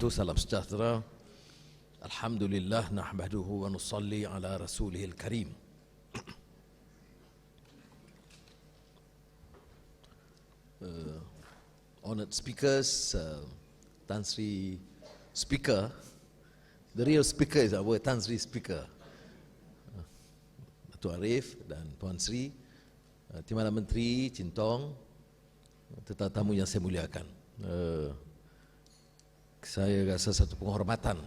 wabarakatuh. Salam sejahtera. Alhamdulillah nahmaduhu wa nusalli ala rasulihil karim. Honored speakers, Tan Sri Speaker, the real speaker is our Tan Sri Speaker, Datuk Arif dan Tuan Sri, Timbalan Menteri, Cintong, tetamu yang saya muliakan. Saya rasa satu penghormatan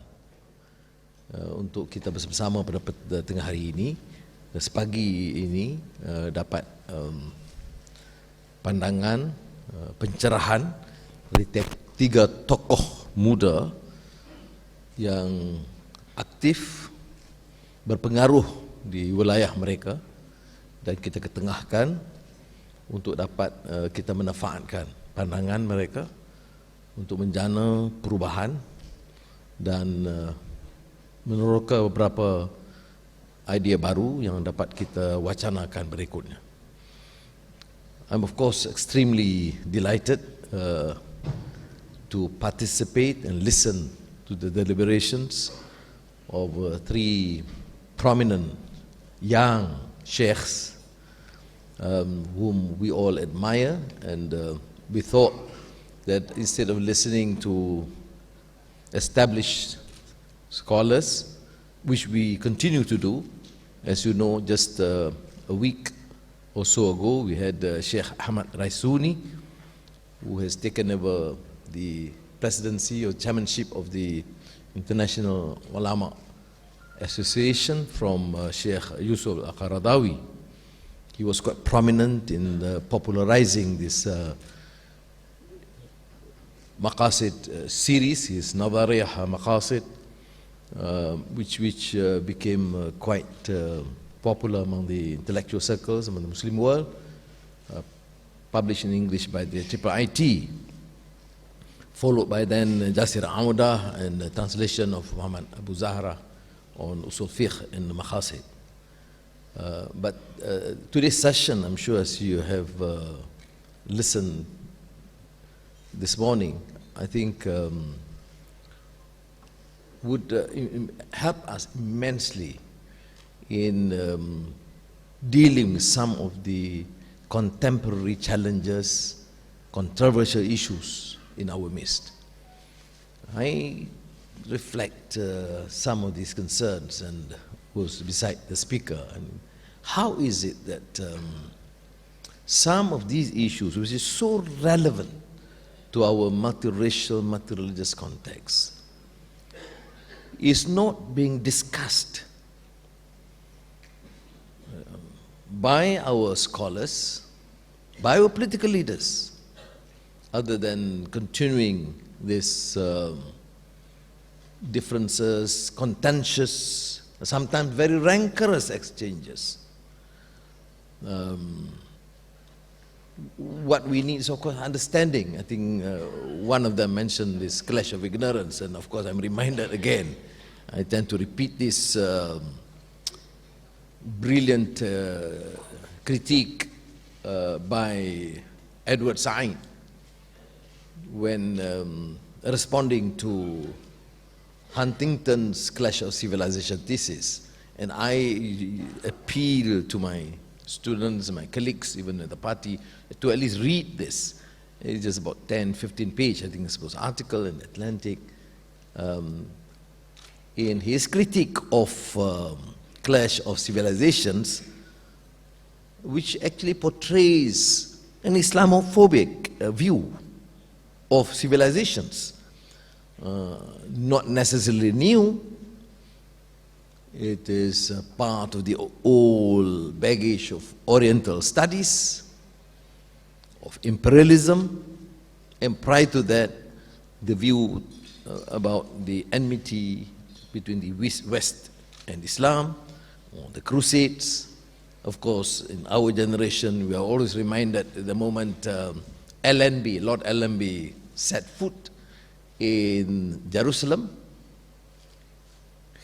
untuk kita bersama pada tengah hari ini, sepagi ini dapat pandangan, pencerahan dari tiga tokoh muda yang aktif, berpengaruh di wilayah mereka, dan kita ketengahkan untuk dapat kita memanfaatkan pandangan mereka untuk menjana perubahan dan meneroka beberapa idea baru yang dapat kita wacanakan berikutnya. I'm of course extremely delighted to participate and listen to the deliberations of three prominent young sheikhs whom we all admire, and we thought that instead of listening to established scholars, which we continue to do, as you know, just a week or so ago we had Sheikh Ahmad Raisuni, who has taken over the presidency or chairmanship of the International Ulama Association from Sheikh Yusuf Al-Qaradawi. He was quite prominent in popularizing this Maqasid series, his Nadariyah Maqasid, which became quite popular among the intellectual circles, among the Muslim world, published in English by the IIT, followed by then Jasir Auda and the translation of Muhammad Abu Zahra on Usul Fiqh and Maqasid. But today's session, I'm sure as you have listened this morning, I think would help us immensely in dealing with some of the contemporary challenges, controversial issues in our midst. I reflect some of these concerns and was beside the speaker, and how is it that some of these issues, which is so relevant to our multiracial, multireligious context, is not being discussed by our scholars, by our political leaders, other than continuing this differences, contentious, sometimes very rancorous exchanges. What we need is, of course, understanding. I think one of them mentioned this clash of ignorance, and of course I'm reminded again. I tend to repeat this brilliant critique by Edward Said when responding to Huntington's Clash of Civilization thesis. And I appeal to my students, my colleagues, even at the party, to at least read this. It's just about 10, 15 page, I think it's supposed article in the Atlantic. In his critique of Clash of Civilizations, which actually portrays an Islamophobic view of civilizations. Not necessarily new. It is part of the old baggage of Oriental studies, of imperialism, and prior to that, the view about the enmity between the West and Islam, or the Crusades. Of course, in our generation, we are always reminded the moment Lord Allenby set foot in Jerusalem,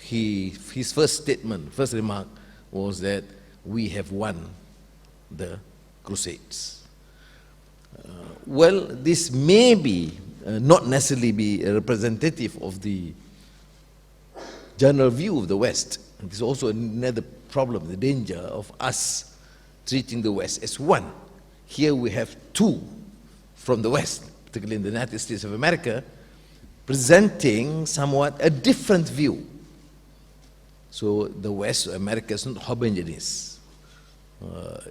his first statement, first remark was that we have won the Crusades. Well, this may be not necessarily be representative of the general view of the West. And this is also another problem, the danger of us treating the West as one. Here we have two from the West, particularly in the United States of America, presenting somewhat a different view. So the West, America, is not homogeneous.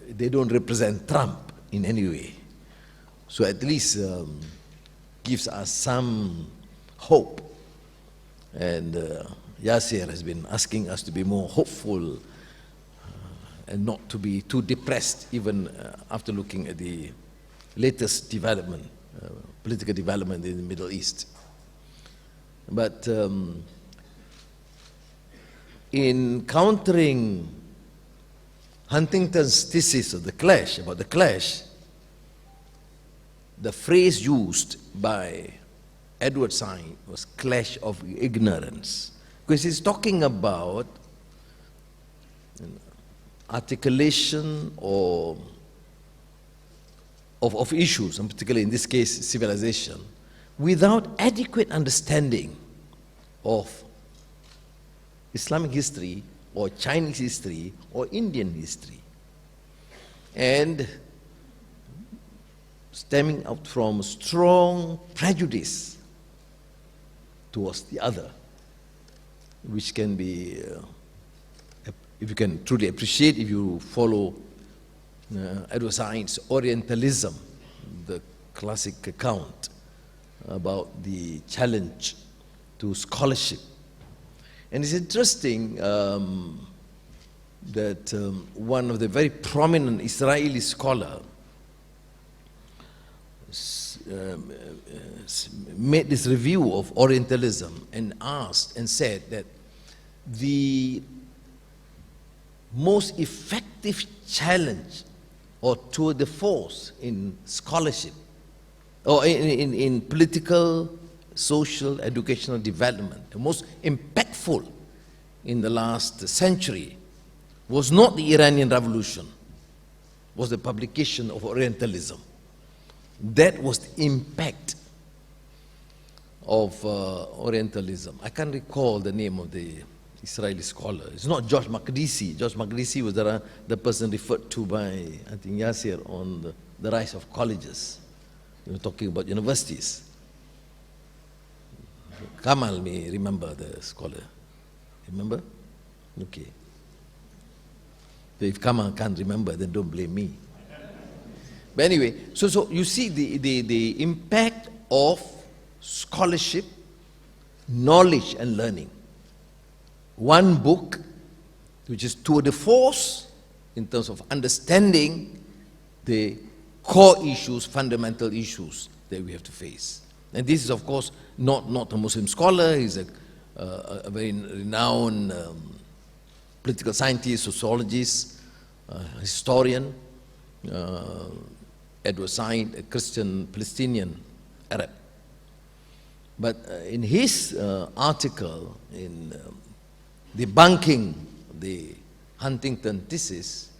They don't represent Trump in any way. So at least gives us some hope. And Yasir has been asking us to be more hopeful and not to be too depressed, even after looking at the latest development, political development in the Middle East. But in countering Huntington's thesis of the clash, about the clash, the phrase used by Edward Said was clash of ignorance. Because he's talking about articulation or of issues, and particularly in this case, civilization, without adequate understanding of Islamic history or Chinese history or Indian history. And stemming out from strong prejudice towards the other, which can be, if you can truly appreciate, if you follow Edward Said's Orientalism, the classic account about the challenge to scholarship. And it's interesting that one of the very prominent Israeli scholars made this review of Orientalism and asked and said that the most effective challenge or tour de force in scholarship or in political, social, educational development, the most impactful in the last century was not the Iranian Revolution, was the publication of Orientalism. That was the impact of Orientalism. I can't recall the name of the Israeli scholar. It's not George Makdisi. George Makdisi was the person referred to by, I think, Yasir on the rise of colleges. We were talking about universities. Kamal may remember the scholar. Remember? Okay. So if Kamal can't remember, then don't blame me. But anyway, so you see the impact of scholarship, knowledge and learning. One book, which is tour de force in terms of understanding the core issues, fundamental issues that we have to face. And this is, of course, not a Muslim scholar. He's a very renowned political scientist, sociologist, historian, Edward Said, a Christian Palestinian Arab. But in his article in debunking the Huntington thesis,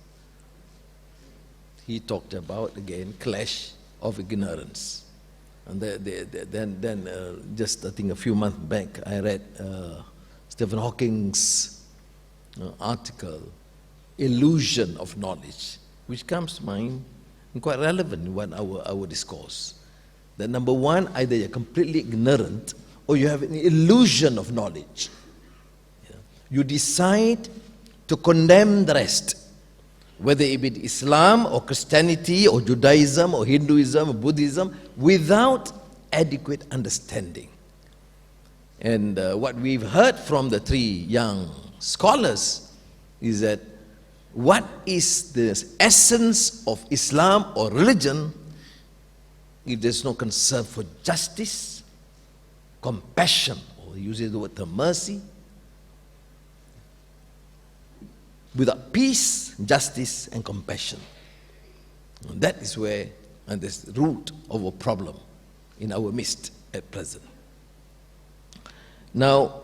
he talked about, again, clash of ignorance. And then just I think a few months back, I read Stephen Hawking's article, Illusion of Knowledge, which comes to mind and quite relevant in our discourse. That number one, either you're completely ignorant or you have an illusion of knowledge. You decide to condemn the rest, whether it be Islam or Christianity or Judaism or Hinduism or Buddhism, without adequate understanding. And what we've heard from the three young scholars is that what is the essence of Islam or religion if there's no concern for justice, compassion, or using the word mercy, without peace, justice, and compassion. And that is where, and that's the root of a problem in our midst at present. Now,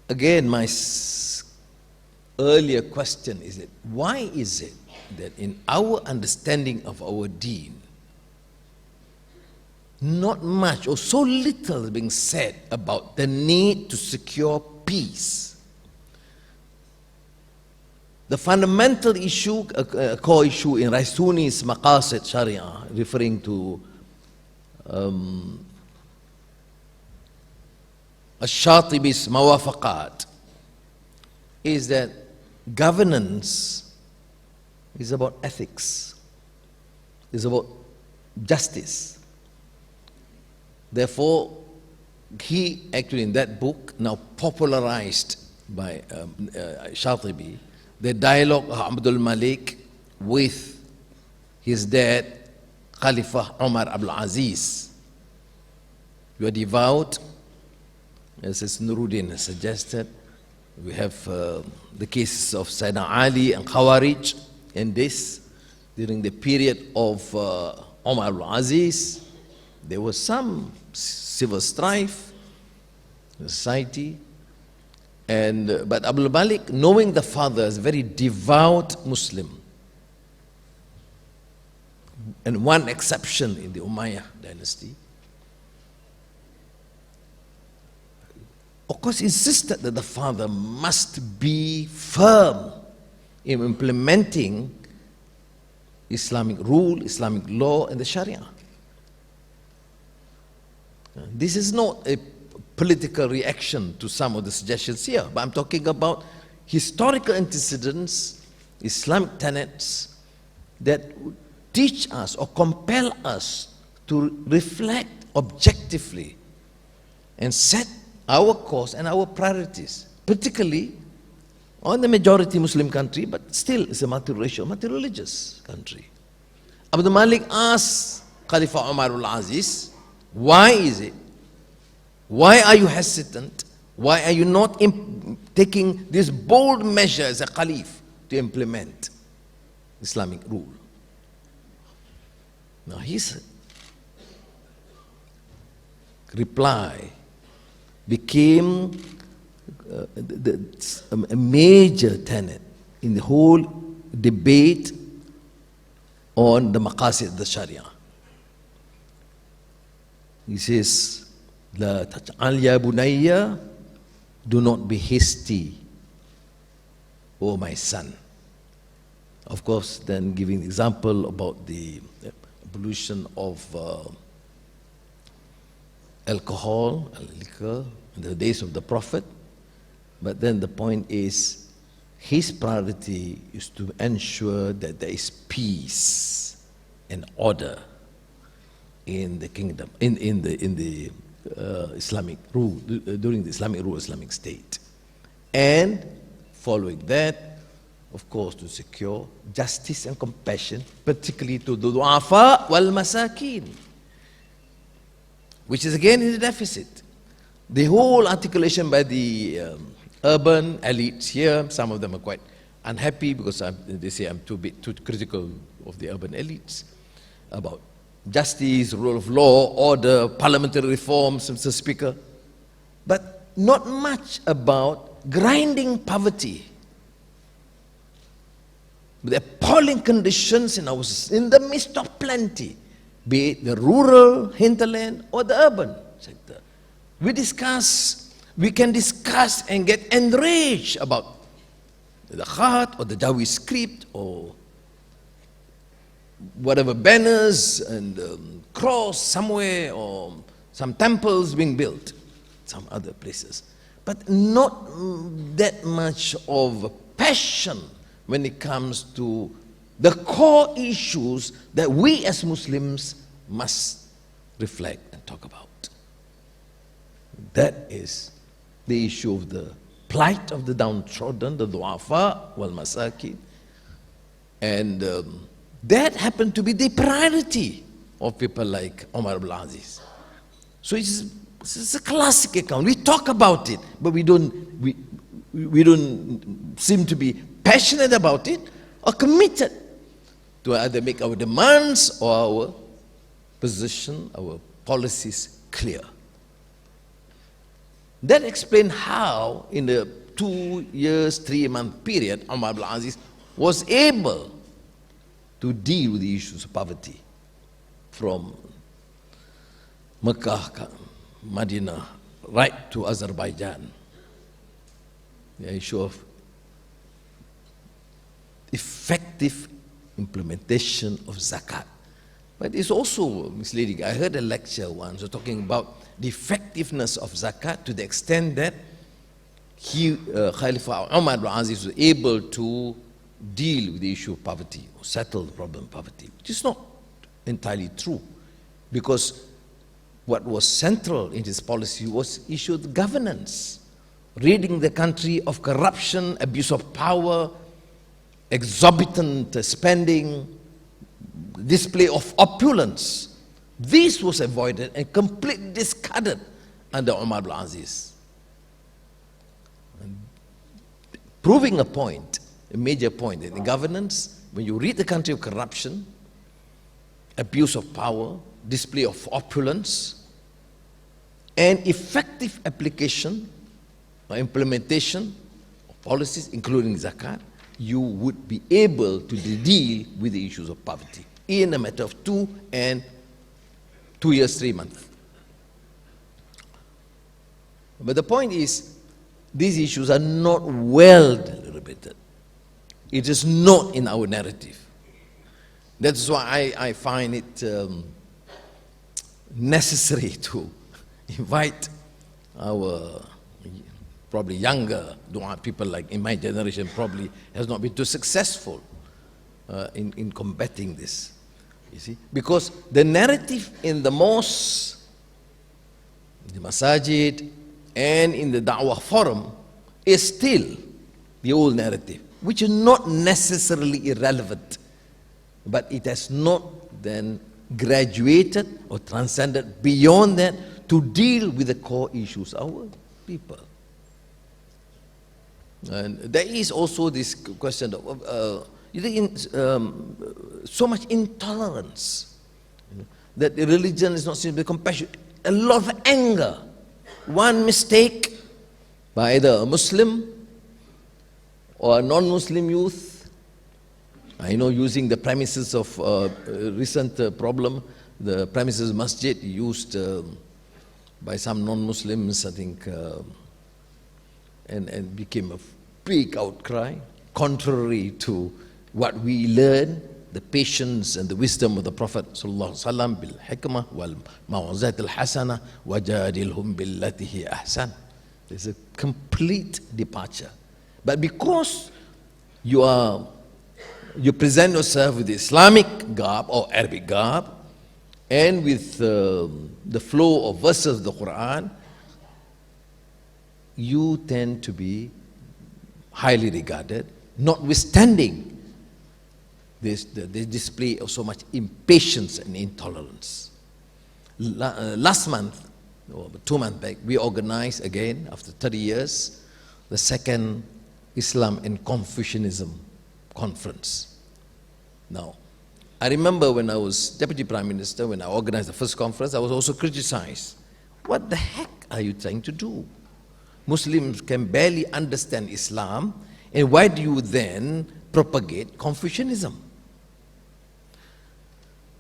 again, my earlier question is that why is it that in our understanding of our deen, not much or so little is being said about the need to secure peace? The fundamental issue, a core issue in Raisuni's Maqasid Sharia, referring to Ash-Shatibi's Mawafaqat, is that governance is about ethics, is about justice. Therefore, he actually in that book, now popularized by Shatibi, the dialogue of Abdul Malik with his dad, Khalifa Umar Abdul Aziz. You are devout, as Nuruddin has suggested. We have the cases of Sayyidina Ali and Khawarij in this. During the period of Umar Abdul Aziz, there was some civil strife in society. But Abdul Malik, knowing the father as a very devout Muslim, and one exception in the Umayyad dynasty, of course insisted that the father must be firm in implementing Islamic rule, Islamic law, and the Sharia. This is not a political reaction to some of the suggestions here, but I'm talking about historical antecedents, Islamic tenets that teach us or compel us to reflect objectively and set our course and our priorities, particularly on the majority Muslim country, but still it's a multiracial, multi-religious country. Abdul Malik asked Khalifa Umar al-Aziz, why is it? Why are you hesitant? Why are you not taking this bold measure as a caliph to implement Islamic rule? Now his reply became a major tenet in the whole debate on the maqasid of the Sharia. He says, La taj'al ya bunayya, do not be hasty, O my son. Of course, then giving example about the abolition of alcohol, liquor, in the days of the Prophet. But then the point is, his priority is to ensure that there is peace and order in the kingdom, in the Islamic rule, during the Islamic rule, Islamic state. And following that, of course, to secure justice and compassion, particularly to the du'afa wal masakin, which is again in the deficit. The whole articulation by the urban elites here, some of them are quite unhappy because they say I'm too critical of the urban elites about justice, rule of law, order, parliamentary reforms, Mr. Speaker, but not much about grinding poverty, the appalling conditions in the midst of plenty, be it the rural hinterland or the urban sector. We can discuss and get enraged about the Khat or the Jawi script or whatever banners and cross somewhere or some temples being built, some other places. But not that much of passion when it comes to the core issues that we as Muslims must reflect and talk about. That is the issue of the plight of the downtrodden, the du'afa wal masakin. And that happened to be the priority of people like Umar Abdul Aziz. So it's a classic account. We talk about it, but we don't seem to be passionate about it or committed to either make our demands or our position, our policies clear. That explains how in the 2 years, 3-month period, Umar ibn Aziz was able to deal with the issues of poverty from Mecca, Medina, right to Azerbaijan. The issue of effective implementation of zakat. But it's also misleading. I heard a lecture once talking about the effectiveness of zakat to the extent that Khalifa Umar ibn Aziz was able to deal with the issue of poverty, or settle the problem of poverty, which is not entirely true, because what was central in his policy was issue of governance, ridding the country of corruption, abuse of power, exorbitant spending, display of opulence. This was avoided and completely discarded under Umar ibn Aziz. Proving a point, a major point, that in governance, when you rid the country of corruption, abuse of power, display of opulence, and effective application or implementation of policies, including zakat, you would be able to deal with the issues of poverty in a matter of 2 years, 3 months. But the point is, these issues are not well deliberated. It is not in our narrative. That's why I find it necessary to invite our probably younger people, like in my generation, probably has not been too successful in combating this. You see, because the narrative in the mosque, the masajid, and in the da'wah forum is still the old narrative, which is not necessarily irrelevant, but it has not then graduated or transcended beyond that to deal with the core issues of our people. And there is also this question of so much intolerance, that religion is not simply compassion, a lot of anger. One mistake by either a Muslim or a non-Muslim youth, I know, using the premises of recent problem, the premises masjid used by some non-Muslims, I think, and became a big outcry, contrary to what we learn, the patience and the wisdom of the Prophet sallallahu alaihi wasallam, bil hikmah wal mawazat al hasana wajadilhum billatihi ahsan. There's a complete departure. But because you present yourself with the Islamic garb or Arabic garb, and with the flow of verses of the Quran, you tend to be highly regarded, notwithstanding this the display of so much impatience and intolerance. Last month, or 2 months back, we organized again, after 30 years, the second Islam and Confucianism conference. Now, I remember when I was Deputy Prime Minister, when I organized the first conference, I was also criticized. What the heck are you trying to do? Muslims can barely understand Islam, and why do you then propagate Confucianism?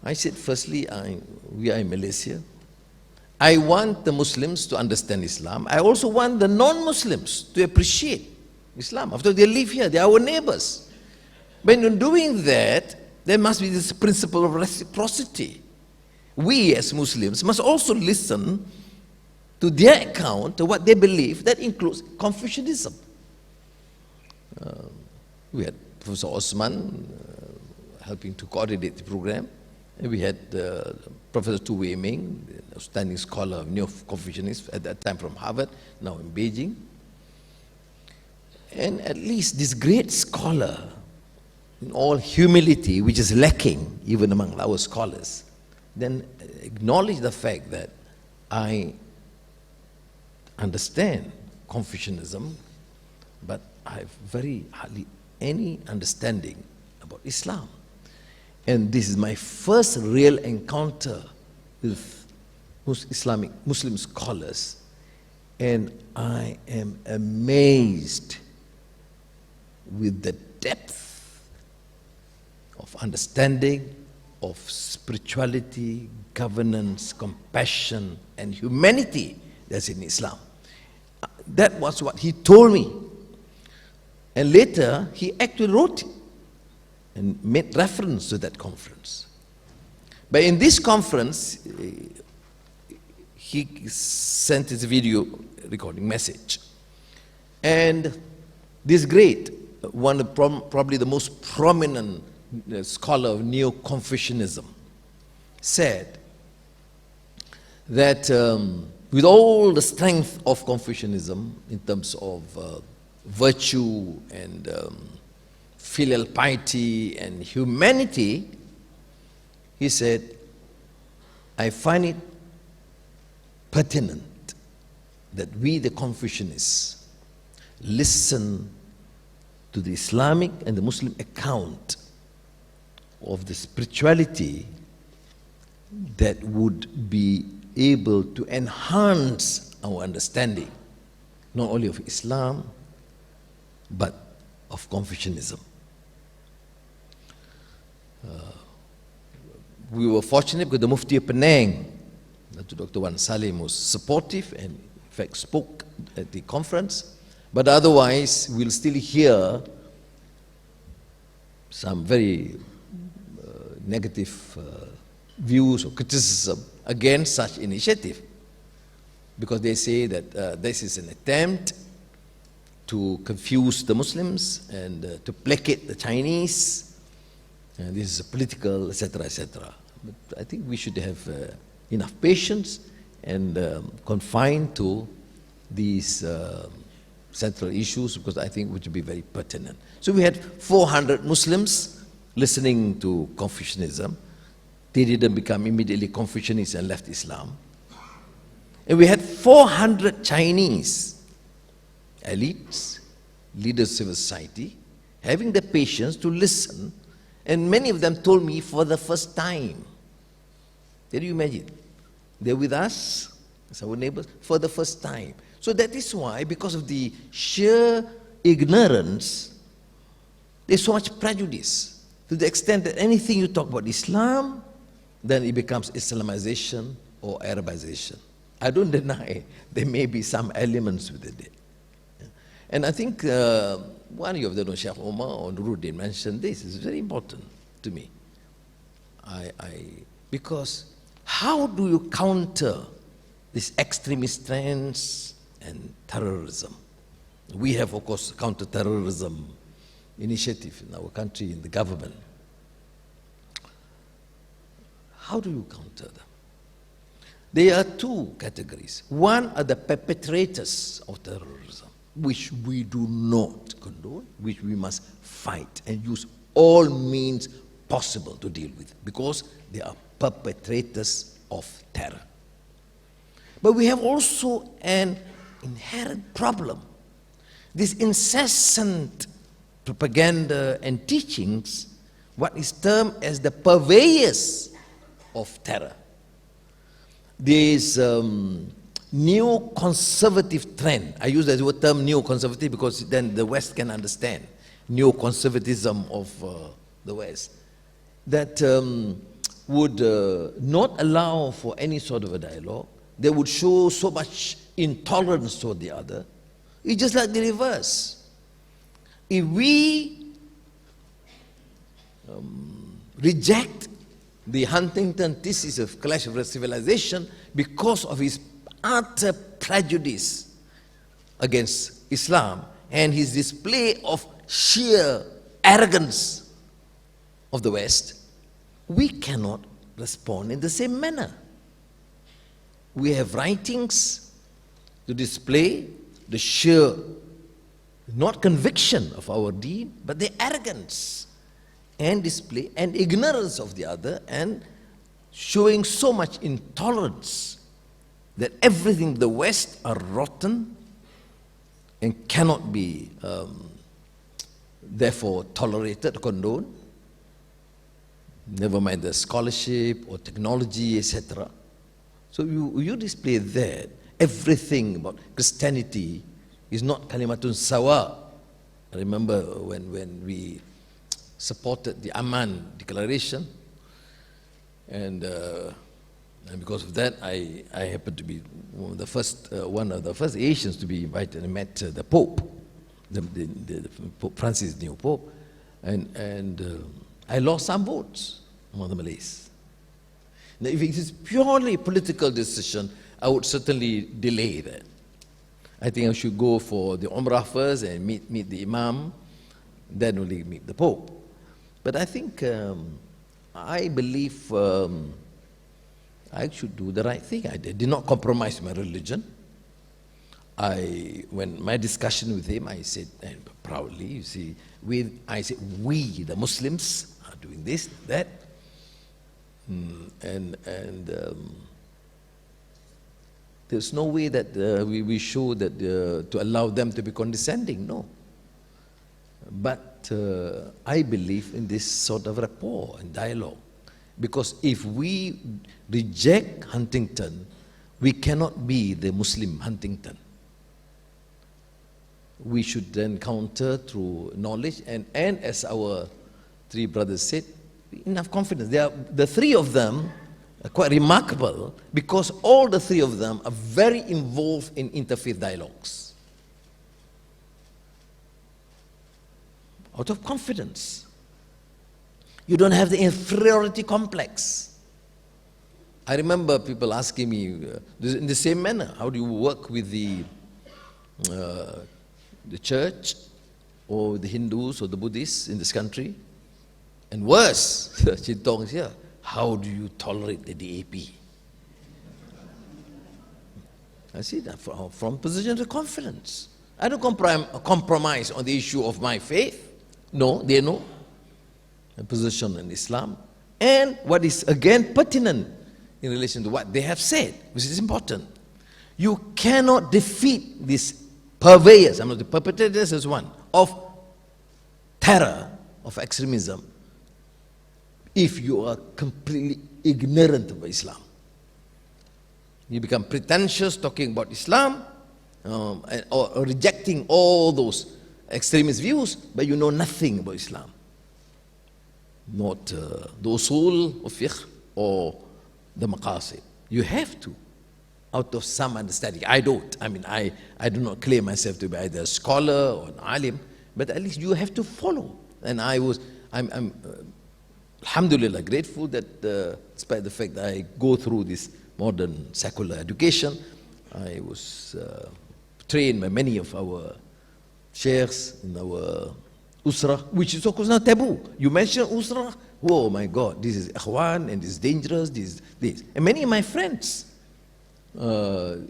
I said, firstly, we are in Malaysia. I want the Muslims to understand Islam. I also want the non-Muslims to appreciate Islam. After all, they live here, they are our neighbors. But in doing that, there must be this principle of reciprocity. We as Muslims must also listen to their account, to what they believe. That includes Confucianism. We had Professor Osman helping to coordinate the program. And we had Professor Tu Wei Ming, the outstanding scholar of Neo-Confucianism at that time from Harvard, now in Beijing. And at least this great scholar, in all humility, which is lacking even among our scholars, then acknowledge the fact that I understand Confucianism, but I have very hardly any understanding about Islam. And this is my first real encounter with Muslim scholars. And I am amazed with the depth of understanding of spirituality, governance, compassion, and humanity that's in Islam. That was what he told me. And later, he actually wrote it and made reference to that conference. But in this conference, he sent his video recording message. And this great, one of probably the most prominent scholar of Neo-Confucianism, said that with all the strength of Confucianism in terms of virtue and filial piety and humanity, he said, I find it pertinent that we, the Confucianists, listen to the Islamic and the Muslim account of the spirituality that would be able to enhance our understanding, not only of Islam, but of Confucianism. We were fortunate because the Mufti of Penang, Dr. Wan Salim, was supportive and in fact spoke at the conference. But otherwise, we'll still hear some very negative views or criticism against such initiative, because they say that this is an attempt to confuse the Muslims and to placate the Chinese, and this is a political, etc., etc. But I think we should have enough patience and confine to these central issues, because I think it would be very pertinent. So we had 400 Muslims listening to Confucianism. They didn't become immediately Confucianists and left Islam. And we had 400 Chinese elites, leaders of civil society, having the patience to listen, and many of them told me for the first time. Can you imagine? They're with us, as our neighbors, for the first time. So that is why, because of the sheer ignorance, there's so much prejudice, to the extent that anything you talk about Islam, then it becomes Islamization or Arabization. I don't deny there may be some elements within it. And I think one of them, Sheikh Omar or Nuruddin, mentioned this. It's very important to me. Because how do you counter these extremist trends and terrorism? We have, of course, counter-terrorism initiative in our country, in the government. How do you counter them? There are two categories. One are the perpetrators of terrorism, which we do not condone, which we must fight and use all means possible to deal with, because they are perpetrators of terror. But we have also an inherent problem. This incessant propaganda and teachings, what is termed as the purveyors of terror. There is neo-conservative trend. I use the word term neo-conservative because then the West can understand neo-conservatism of the West, that would not allow for any sort of a dialogue. They would show so much intolerance toward the other. It's just like the reverse. If we reject the Huntington thesis of clash of civilization because of his utter prejudice against Islam and his display of sheer arrogance of the West, we cannot respond in the same manner. We have writings to display the sheer, not conviction of our deed, but the arrogance and display and ignorance of the other, and showing so much intolerance that everything the West are rotten and cannot be therefore tolerated or condoned, never mind the scholarship or technology, etc. So you display that, everything about Christianity is not kalimatun sawa. I remember when we supported the Amman Declaration, and because of that, I happened to be one of the first Asians to be invited. I met the Pope, the Pope Francis, new Pope, and I lost some votes among the Malays. Now, if it is purely political decision, I would certainly delay that. I think I should go for the Umrah first and meet the Imam, then only meet the Pope. But I think, I believe I should do the right thing. I did not compromise my religion. When my discussion with him, I said, and proudly, you see, we, the Muslims, are doing this, that, there's no way that we show that to allow them to be condescending, no. But I believe in this sort of rapport and dialogue. Because if we reject Huntington, we cannot be the Muslim Huntington. We should then counter through knowledge, and as our three brothers said, enough confidence. The three of them are quite remarkable because all the three of them are very involved in interfaith dialogues. Out of confidence. You don't have the inferiority complex. I remember people asking me in the same manner, how do you work with the church or the Hindus or the Buddhists in this country? And worse, Chintong is here, how do you tolerate the DAP? I see that from position of confidence. I don't compromise on the issue of my faith. No, they know a position in Islam, and what is again pertinent in relation to what they have said, which is important. You cannot defeat these purveyors, the perpetrators as one, of terror, of extremism, if you are completely ignorant of Islam. You become pretentious talking about Islam, or rejecting all those extremist views, but you know nothing about Islam. Not the usul of fiqh or the maqasid. You have to, out of some understanding. I don't. I do not claim myself to be either a scholar or an alim, but at least you have to follow. And I'm alhamdulillah grateful that despite the fact that I go through this modern secular education, I was trained by many of our sheikhs in our usra, which is of course not taboo. You mention usra, oh my God, this is ikhwan and this is dangerous, this. And many of my friends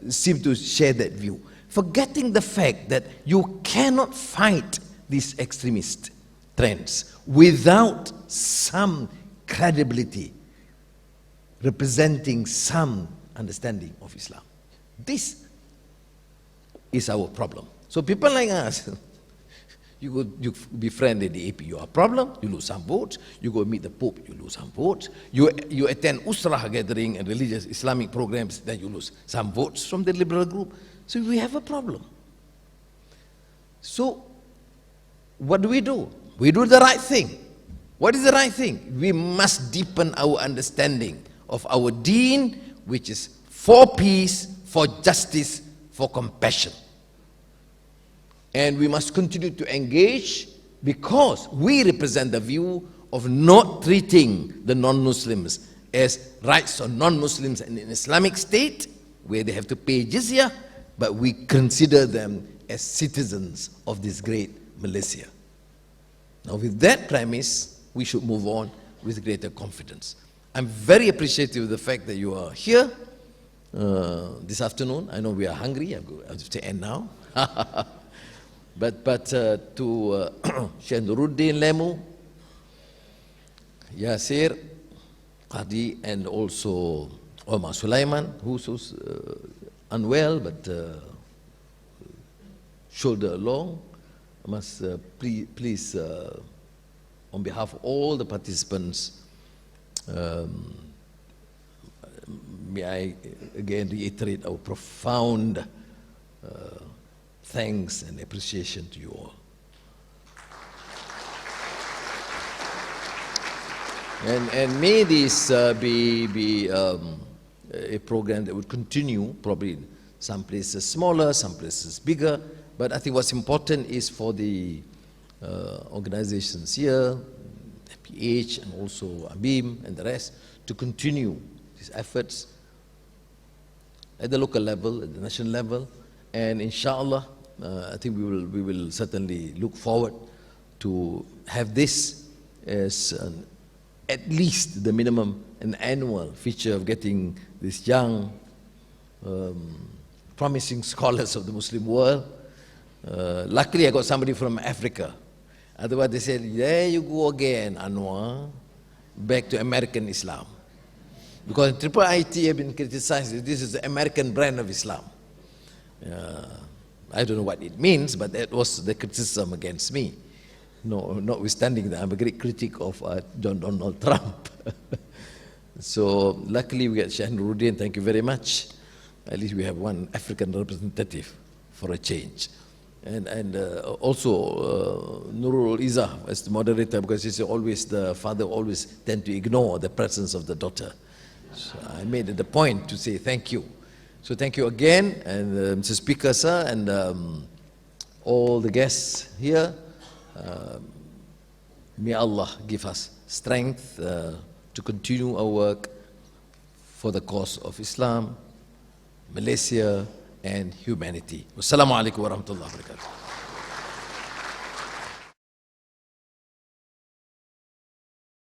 seem to share that view, forgetting the fact that you cannot fight these extremist trends without some credibility representing some understanding of Islam. This is our problem. So people like us, you befriend the DAP, you have a problem, you lose some votes. You go meet the Pope, you lose some votes. You attend Usrah gathering and religious Islamic programs, then you lose some votes from the liberal group. So we have a problem. So what do? We do the right thing. What is the right thing? We must deepen our understanding of our deen, which is for peace, for justice, for compassion. And we must continue to engage because we represent the view of not treating the non-Muslims as rights of non-Muslims in an Islamic state where they have to pay jizya, but we consider them as citizens of this great Malaysia. Now with that premise, we should move on with greater confidence. I'm very appreciative of the fact that you are here this afternoon. I know we are hungry, I have to end now. But to Sheikh Nuruddin Lemu, Yasir, Qadi, and also Omar Sulaiman, who's unwell but shoulder along, I must please, on behalf of all the participants, may I again reiterate our profound thanks and appreciation to you all. And may this be a program that would continue, probably some places smaller, some places bigger, but I think what's important is for the organizations here, PH and also ABIM and the rest, to continue these efforts at the local level, at the national level, and inshallah, I think we will certainly look forward to have this as at least the minimum, an annual feature of getting these young, promising scholars of the Muslim world. Luckily, I got somebody from Africa. Otherwise, they said, there you go again, Anwar, back to American Islam. Because Triple IT have been criticized that this is the American brand of Islam. I don't know what it means, but that was the criticism against me. No, notwithstanding that I'm a great critic of John Donald Trump. So luckily we got Sheikh Nuruddin, thank you very much. At least we have one African representative for a change. And also Nurul Izzah as the moderator, because he said always the father always tend to ignore the presence of the daughter. So I made it a point to say thank you. So thank you again, and Mr. Speaker, sir, and all the guests here. May Allah give us strength to continue our work for the cause of Islam, Malaysia, and humanity. Wassalamu alaikum warahmatullahi wabarakatuh.